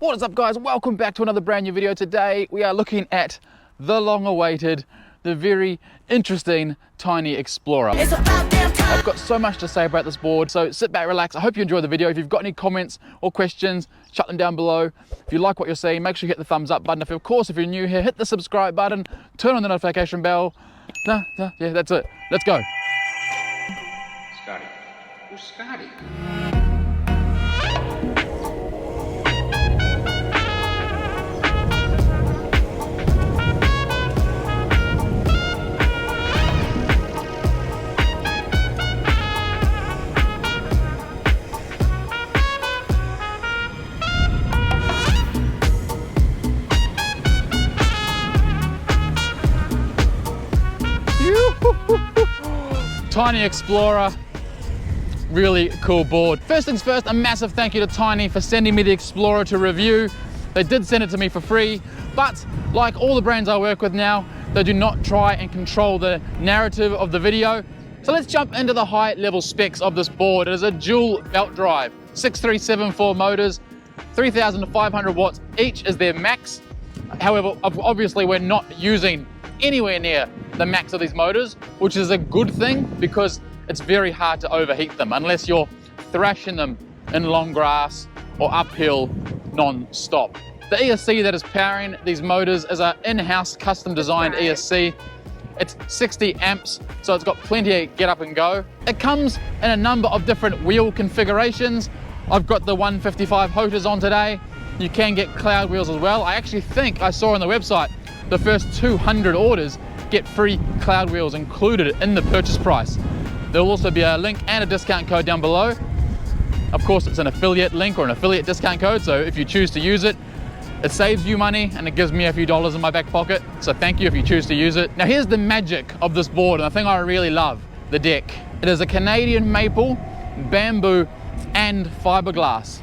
What is up, guys? Welcome back to another brand new video. Today we are looking at the long-awaited, the very interesting Tynee Explorer. I've got so much to say about this board, so sit back, relax. I hope you enjoy the video. If you've got any comments or questions, shut them down below. If you like what you're seeing, make sure you hit the thumbs up button. Of course, if you're new here, hit the subscribe button, turn on the notification bell. Yeah, that's it. Let's go. Scotty. Who's Scotty? Tynee Explorer, really cool board. First things first, a massive thank you to Tynee for sending me the Explorer to review. They did send it to me for free, but like all the brands I work with now, they do not try and control the narrative of the video. So let's jump into the high level specs of this board. It is a dual belt drive, 6374 motors, 3,500 watts each is their max. However, obviously we're not using anywhere near the max of these motors, which is a good thing because it's very hard to overheat them unless you're thrashing them in long grass or uphill non-stop. The ESC that is powering these motors is an in-house custom designed ESC. It's 60 amps, so it's got plenty of get up and go. It comes in a number of different wheel configurations. I've got the 155 Hoters on today. You can get cloud wheels as well. I actually think I saw on the website the first 200 orders get free cloud wheels included in the purchase price. There will also be a link and a discount code down below. Of course, it's an affiliate link or an affiliate discount code, so if you choose to use it, it saves you money and it gives me a few dollars in my back pocket, so thank you if you choose to use it. Now here's the magic of this board, and the thing I really love, the deck. It is a Canadian maple, bamboo, and fiberglass.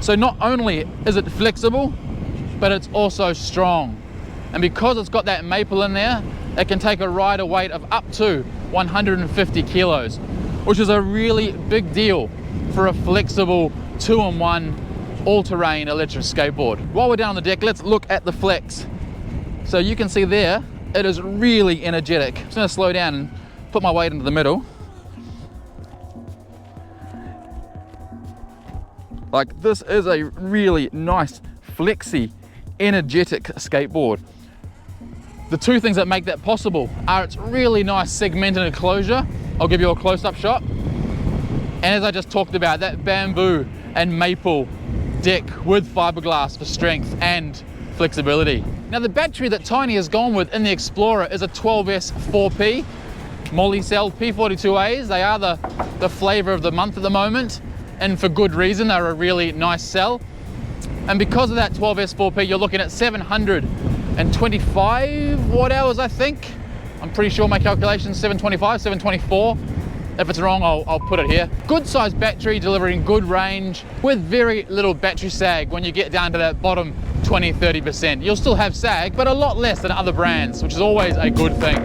So not only is it flexible, but it's also strong. And because it's got that maple in there, it can take a rider weight of up to 150 kilos, which is a really big deal for a flexible 2-in-1 all-terrain electric skateboard. While we're down on the deck, let's look at the flex. So you can see there, it is really energetic. I'm just gonna slow down and put my weight into the middle. Like, this is a really nice, flexy, energetic skateboard. The two things that make that possible are its really nice segmented enclosure. I'll give you a close-up shot. And as I just talked about, that bamboo and maple deck with fiberglass for strength and flexibility. Now the battery that Tynee has gone with in the Explorer is a 12S 4P Molly cell P42As. They are the flavor of the month at the moment, and for good reason. They're a really nice cell. And because of that 12S 4P, you're looking at 725 watt hours, I think. I'm pretty sure my calculation's 725, 724. If it's wrong, I'll put it here. Good sized battery delivering good range with very little battery sag when you get down to that bottom 20-30%. You'll still have sag, but a lot less than other brands, which is always a good thing.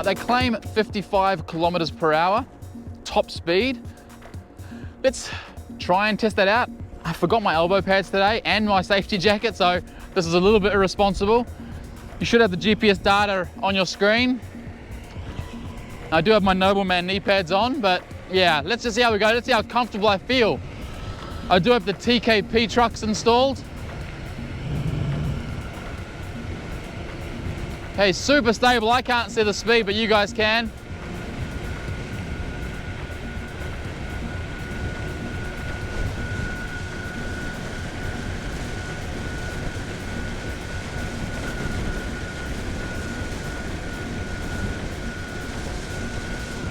They claim 55 kilometers per hour, top speed. Let's try and test that out. I forgot my elbow pads today and my safety jacket, so this is a little bit irresponsible. You should have the GPS data on your screen. I do have my NobleMan knee pads on, but yeah, let's just see how we go. Let's see how comfortable I feel. I do have the TKP trucks installed. Hey, super stable. I can't see the speed, but you guys can.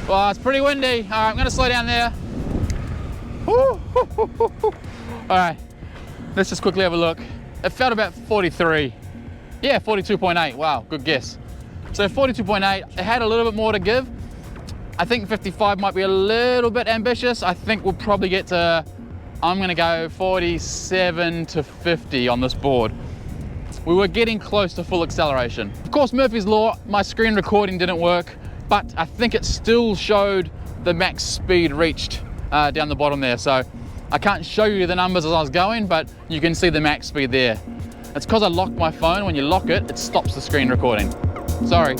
Well, it's pretty windy. All right, I'm gonna slow down there. All right, Let's just quickly have a look. It felt about 43. Yeah, 42.8, wow, good guess. So 42.8, it had a little bit more to give. I think 55 might be a little bit ambitious. I think we'll probably get to, I'm gonna go 47 to 50 on this board. We were getting close to full acceleration. Of course, Murphy's Law, my screen recording didn't work, but I think it still showed the max speed reached down the bottom there. So I can't show you the numbers as I was going, but you can see the max speed there. It's because I locked my phone. When you lock it, it stops the screen recording. Sorry.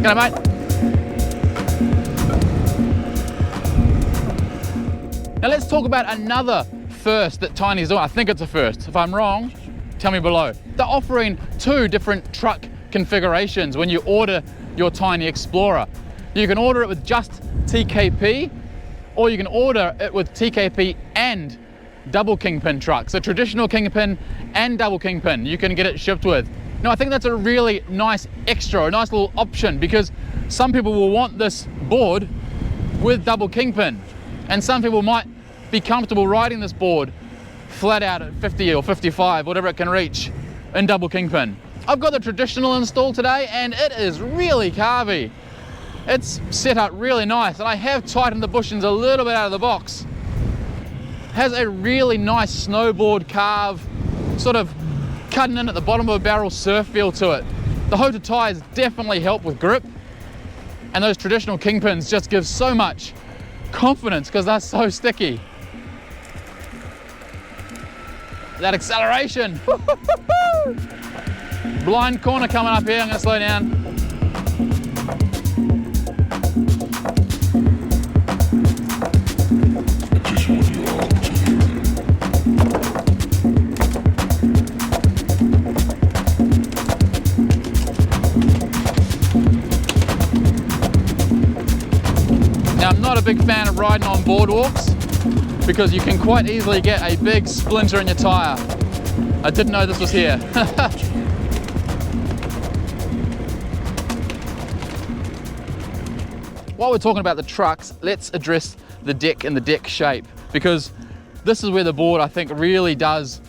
G'day, mate. Now let's talk about another first that Tynee's doing. I think it's a first. If I'm wrong, tell me below. They're offering 2 different truck configurations when you order your Tynee Explorer. You can order it with just TKP, or you can order it with TKP and double kingpin trucks. So traditional kingpin and double kingpin, you can get it shipped with. Now I think that's a really nice extra, a nice little option, because some people will want this board with double kingpin, and some people might be comfortable riding this board flat out at 50 or 55, whatever it can reach, in double kingpin. I've got the traditional installed today, and it is really carvy. It's set up really nice, and I have tightened the bushings a little bit out of the box. Has a really nice snowboard carve, sort of cutting in at the bottom of a barrel surf feel to it. The Hoter tires definitely help with grip, and those traditional kingpins just give so much confidence because they're so sticky. That acceleration. Blind corner coming up here, I'm gonna slow down. Now, I'm not a big fan of riding on boardwalks because you can quite easily get a big splinter in your tire. I didn't know this was here. While we're talking about the trucks, let's address the deck and the deck shape, because this is where the board, I think, really does,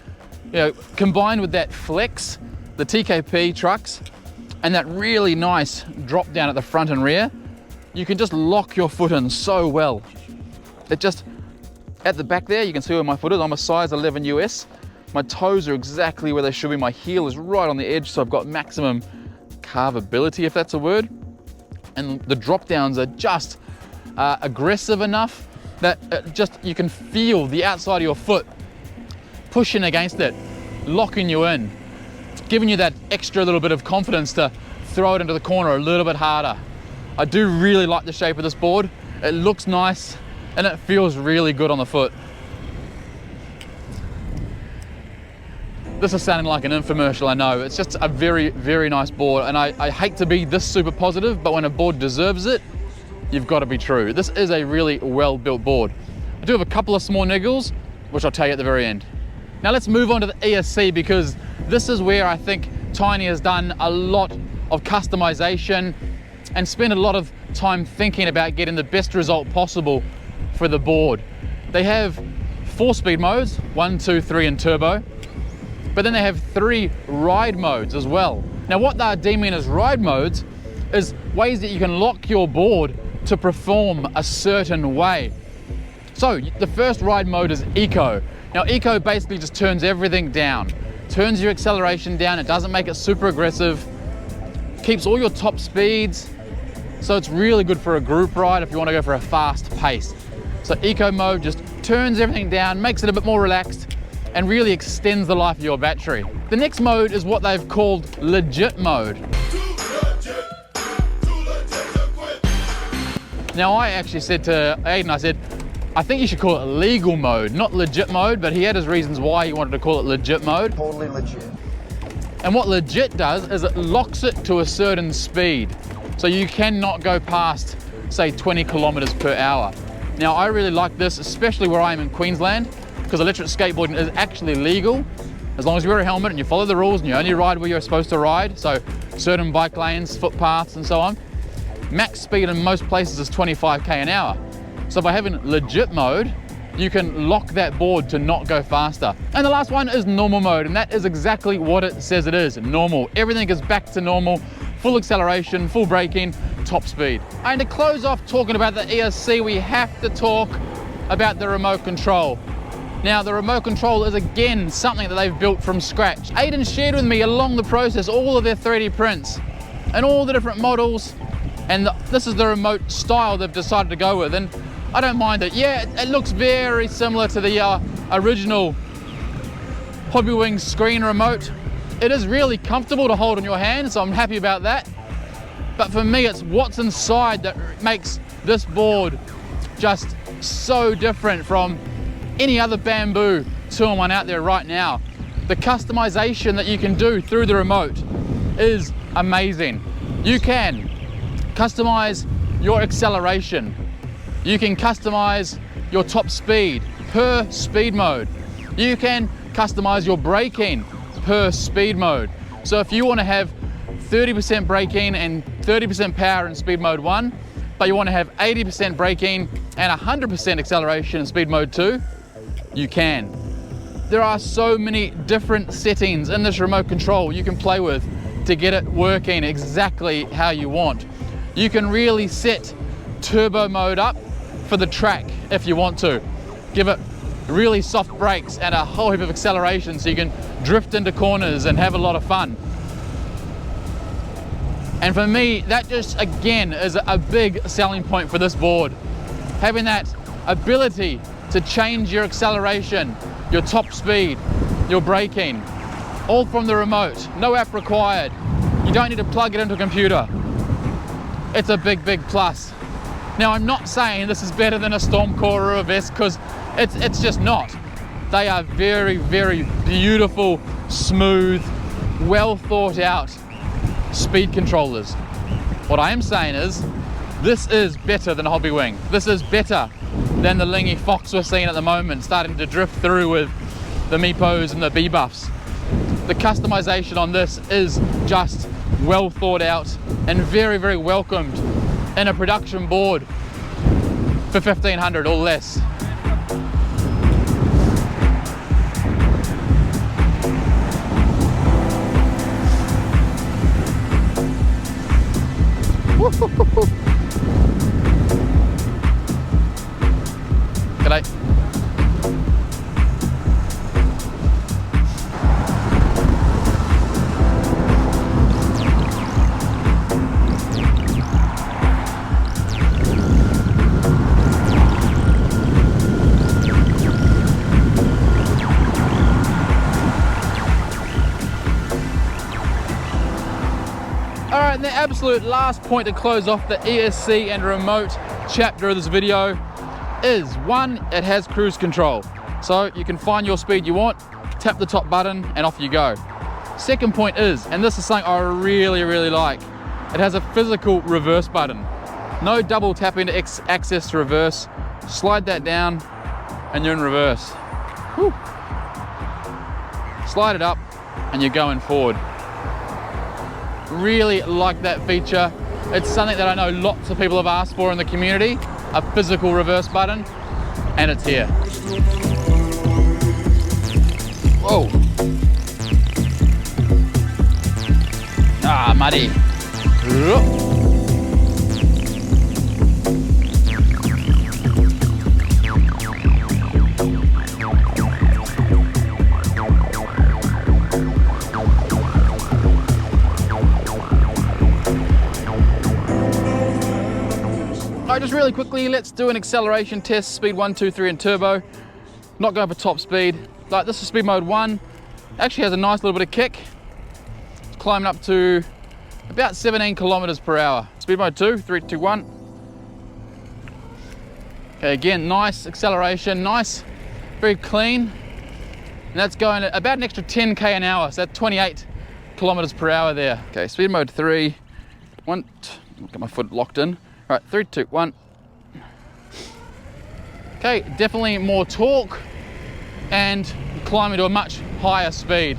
you know, combined with that flex, the TKP trucks, and that really nice drop down at the front and rear, you can just lock your foot in so well. It just, at the back there, you can see where my foot is. I'm a size 11 US. My toes are exactly where they should be. My heel is right on the edge, so I've got maximum carvability, if that's a word. And the drop downs are just aggressive enough that you can feel the outside of your foot pushing against it, locking you in, giving you that extra little bit of confidence to throw it into the corner a little bit harder. I do really like the shape of this board. It looks nice and it feels really good on the foot. This is sounding like an infomercial, I know. It's just a very, very nice board, and I hate to be this super positive, but when a board deserves it, you've got to be true. This is a really well-built board. I do have a couple of small niggles, which I'll tell you at the very end. Now let's move on to the ESC, because this is where I think Tynee has done a lot of customization and spent a lot of time thinking about getting the best result possible for the board. They have 4 speed modes, 1, 2, 3, and turbo. But then they have 3 ride modes as well. Now what they're deeming as ride modes is ways that you can lock your board to perform a certain way. So the first ride mode is Eco. Now Eco basically just turns everything down. Turns your acceleration down, it doesn't make it super aggressive, keeps all your top speeds, so it's really good for a group ride if you want to go for a fast pace. So Eco mode just turns everything down, makes it a bit more relaxed, and really extends the life of your battery. The next mode is what they've called legit mode. Now I actually said to Aiden, I said, I think you should call it legal mode, not legit mode, but he had his reasons why he wanted to call it legit mode. Totally legit. And what legit does is it locks it to a certain speed. So you cannot go past, say, 20 kilometers per hour. Now, I really like this, especially where I am in Queensland, because electric skateboarding is actually legal as long as you wear a helmet and you follow the rules and you only ride where you're supposed to ride. So certain bike lanes, footpaths, and so on. Max speed in most places is 25k an hour. So by having legit mode, you can lock that board to not go faster. And the last one is normal mode, and that is exactly what it says it is, normal. Everything is back to normal, full acceleration, full braking, top speed. And to close off talking about the ESC, we have to talk about the remote control. Now, the remote control is again something that they've built from scratch. Aiden shared with me along the process all of their 3D prints and all the different models, and this is the remote style they've decided to go with. And I don't mind it. Yeah, it looks very similar to the original Hobbywing screen remote. It is really comfortable to hold in your hand, so I'm happy about that. But for me, it's what's inside that makes this board just so different from any other bamboo 2-in-1 out there right now. The customization that you can do through the remote is amazing. You can customize your acceleration. You can customize your top speed per speed mode. You can customize your braking per speed mode. So if you want to have 30% braking and 30% power in speed mode 1, but you want to have 80% braking and 100% acceleration in speed mode 2, you can. There are so many different settings in this remote control you can play with to get it working exactly how you want. You can really set turbo mode up for the track if you want to. Give it really soft brakes and a whole heap of acceleration so you can drift into corners and have a lot of fun. And for me, that just again is a big selling point for this board. Having that ability to change your acceleration, your top speed, your braking, all from the remote, no app required. You don't need to plug it into a computer. It's a big, big plus. Now, I'm not saying this is better than a Stormcore or a Vest, because it's just not. They are very, very beautiful, smooth, well thought out speed controllers. What I am saying is, this is better than a Hobbywing. This is better than the Lingy Fox we're seeing at the moment, starting to drift through with the Meepos and the BiBuffs. The customization on this is just well thought out and very, very welcomed in a production board for 1,500 or less. G'day. Alright, and the absolute last point to close off the ESC and remote chapter of this video is, one, it has cruise control. So you can find your speed you want, tap the top button, and off you go. Second point is, and this is something I really, really like, it has a physical reverse button. No double tapping to access reverse. Slide that down, and you're in reverse. Whew. Slide it up, and you're going forward. Really like that feature. It's something that I know lots of people have asked for in the community, a physical reverse button, and it's here. Whoa. Ah, muddy. Alright, just really quickly, let's do an acceleration test, speed 1, 2, 3 and turbo. Not going for top speed. Like, this is speed mode 1. Actually has a nice little bit of kick. It's climbing up to about 17 kilometers per hour. Speed mode 2, 3, 2, 1. Okay, again, nice acceleration, nice, very clean. And that's going at about an extra 10k an hour, so that's 28 kilometers per hour there. Okay, speed mode 3, 1, get my foot locked in. All right, 3, 2, 1. Okay, definitely more torque and climbing to a much higher speed.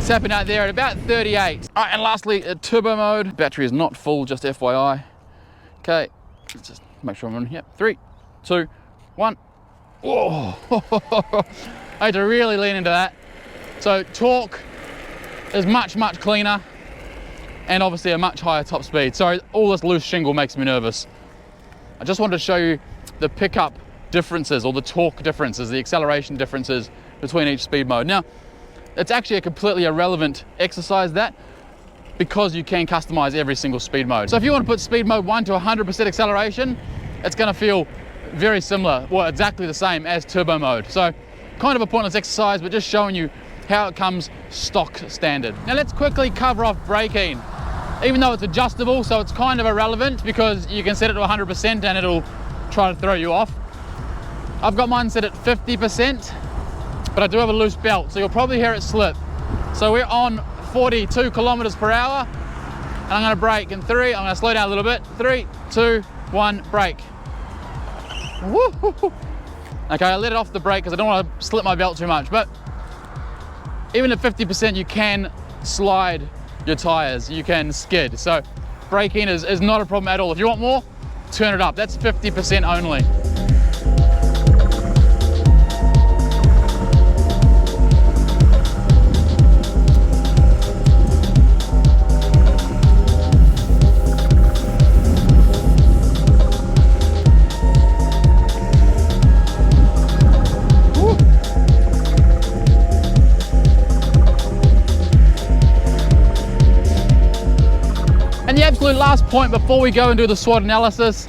Sapping out there at about 38. All right, and lastly, turbo mode. Battery is not full, just FYI. Okay, let's just make sure I'm on here. 3, 2, 1. Whoa! I had to really lean into that. So torque is much, much cleaner, and obviously a much higher top speed. Sorry, all this loose shingle makes me nervous. I just wanted to show you the pickup differences, or the torque differences, the acceleration differences between each speed mode. Now, it's actually a completely irrelevant exercise, that, because you can customize every single speed mode. So if you want to put speed mode 1 to 100% acceleration, it's going to feel very similar, well, exactly the same as turbo mode. So kind of a pointless exercise, but just showing you how it comes stock standard. Now let's quickly cover off braking. Even though it's adjustable, so it's kind of irrelevant because you can set it to 100% and it'll try to throw you off. I've got mine set at 50%, but I do have a loose belt, so you'll probably hear it slip. So we're on 42 kilometers per hour, and I'm gonna brake in 3, I'm gonna slow down a little bit. 3, 2, 1, brake. Woo-hoo-hoo. Okay, I let it off the brake because I don't want to slip my belt too much, but even at 50% you can slide your tires, you can skid. So braking is not a problem at all. If you want more, turn it up. That's 50% only. And the absolute last point before we go and do the SWOT analysis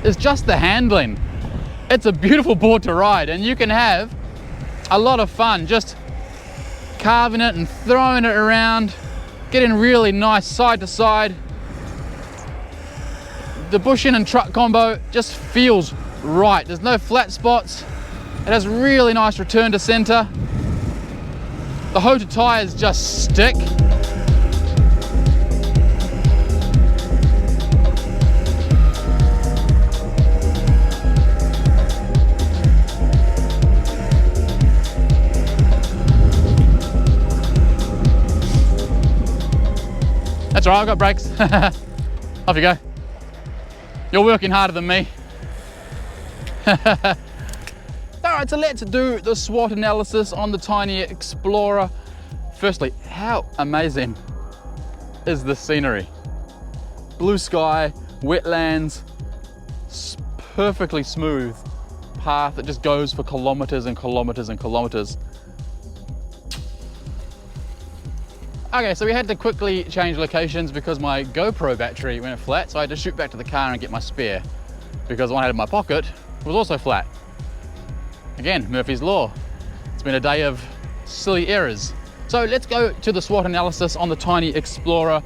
is just the handling. It's a beautiful board to ride, and you can have a lot of fun just carving it and throwing it around, getting really nice side to side. The bush in and truck combo just feels right. There's no flat spots. It has really nice return to center. The Hota tires just stick. That's all right, I've got brakes. Off you go. You're working harder than me. All right, so let's do the SWOT analysis on the Tynee Explorer. Firstly, how amazing is the scenery? Blue sky, wetlands, perfectly smooth path that just goes for kilometers and kilometers and kilometers. Okay, so we had to quickly change locations because my GoPro battery went flat, so I had to shoot back to the car and get my spare, because the one I had in my pocket was also flat. Again, Murphy's Law. It's been a day of silly errors. So let's go to the SWOT analysis on the Tynee Explorer.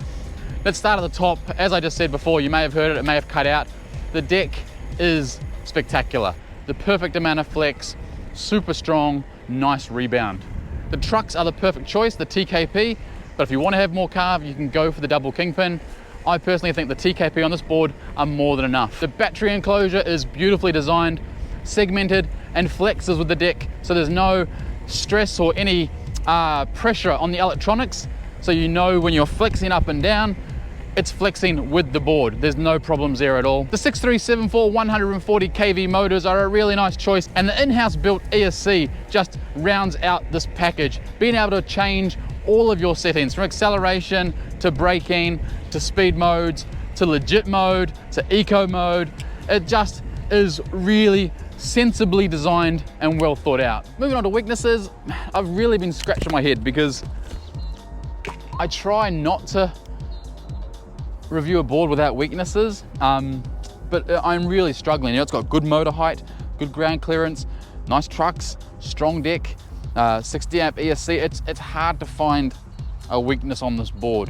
Let's start at the top. As I just said before, you may have heard it, it may have cut out. The deck is spectacular. The perfect amount of flex, super strong, nice rebound. The trucks are the perfect choice, the TKP, but if you want to have more carve, you can go for the double kingpin. I personally think the TKP on this board are more than enough. The battery enclosure is beautifully designed, segmented, and flexes with the deck, so there's no stress or any pressure on the electronics, so you know when you're flexing up and down, it's flexing with the board. There's no problems there at all. The 6374 140 kV motors are a really nice choice, and the in-house built ESC just rounds out this package. Being able to change all of your settings, from acceleration to braking to speed modes to legit mode to eco mode, it just is really sensibly designed and well thought out. Moving on to weaknesses, I've really been scratching my head because I try not to review a board without weaknesses, but I'm really struggling. You know, it's got good motor height, good ground clearance, nice trucks, strong deck, 60 amp ESC. It's hard to find a weakness on this board.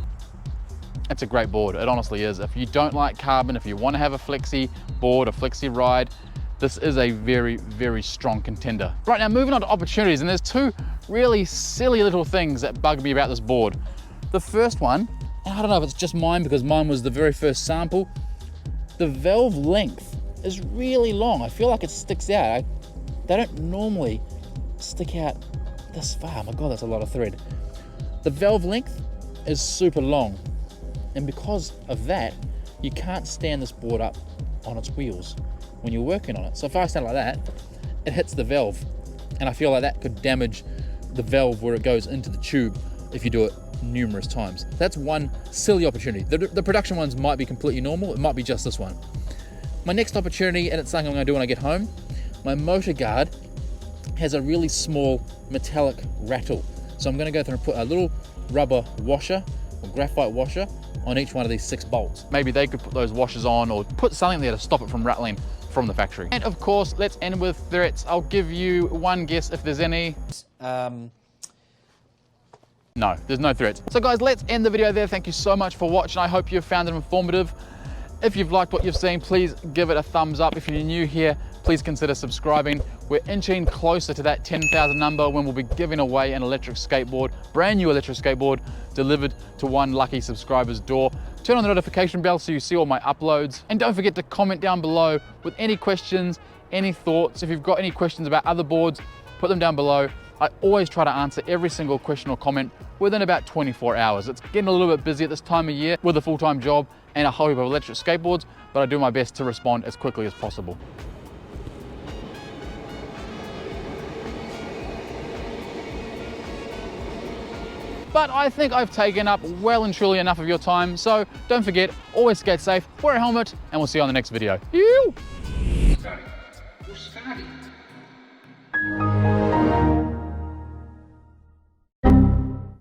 It's a great board, it honestly is. If you don't like carbon, if you want to have a flexi board, a flexi ride, this is a very, very strong contender. Right, now moving on to opportunities, and there's two really silly little things that bug me about this board. The first one, and I don't know if it's just mine because mine was the very first sample, the valve length is really long. I feel like it sticks out. They don't normally stick out this far. My God, that's a lot of thread. The valve length is super long, and because of that, you can't stand this board up on its wheels when you're working on it. So if I stand like that, it hits the valve, and I feel like that could damage the valve where it goes into the tube if you do it numerous times. That's one silly opportunity. The production ones might be completely normal. It might be just this one. My next opportunity, and it's something I'm going to do when I get home, my motor guard has a really small metallic rattle. So I'm going to go through and put a little rubber washer or graphite washer on each one of these 6 bolts. Maybe they could put those washers on or put something there to stop it from rattling from the factory. And of course, let's end with threats. I'll give you one guess if there's any. No, there's no threats. So guys, let's end the video there. Thank you so much for watching. I hope you found it informative. If you've liked what you've seen, please give it a thumbs up. If you're new here, please consider subscribing. We're inching closer to that 10,000 number when we'll be giving away an electric skateboard, brand new electric skateboard, delivered to one lucky subscriber's door. Turn on the notification bell so you see all my uploads. And don't forget to comment down below with any questions, any thoughts. If you've got any questions about other boards, put them down below. I always try to answer every single question or comment within about 24 hours. It's getting a little bit busy at this time of year with a full-time job and a whole heap of electric skateboards, but I do my best to respond as quickly as possible. But I think I've taken up well and truly enough of your time, so don't forget, always skate safe, wear a helmet, and we'll see you on the next video. Scotty. Who's Scotty?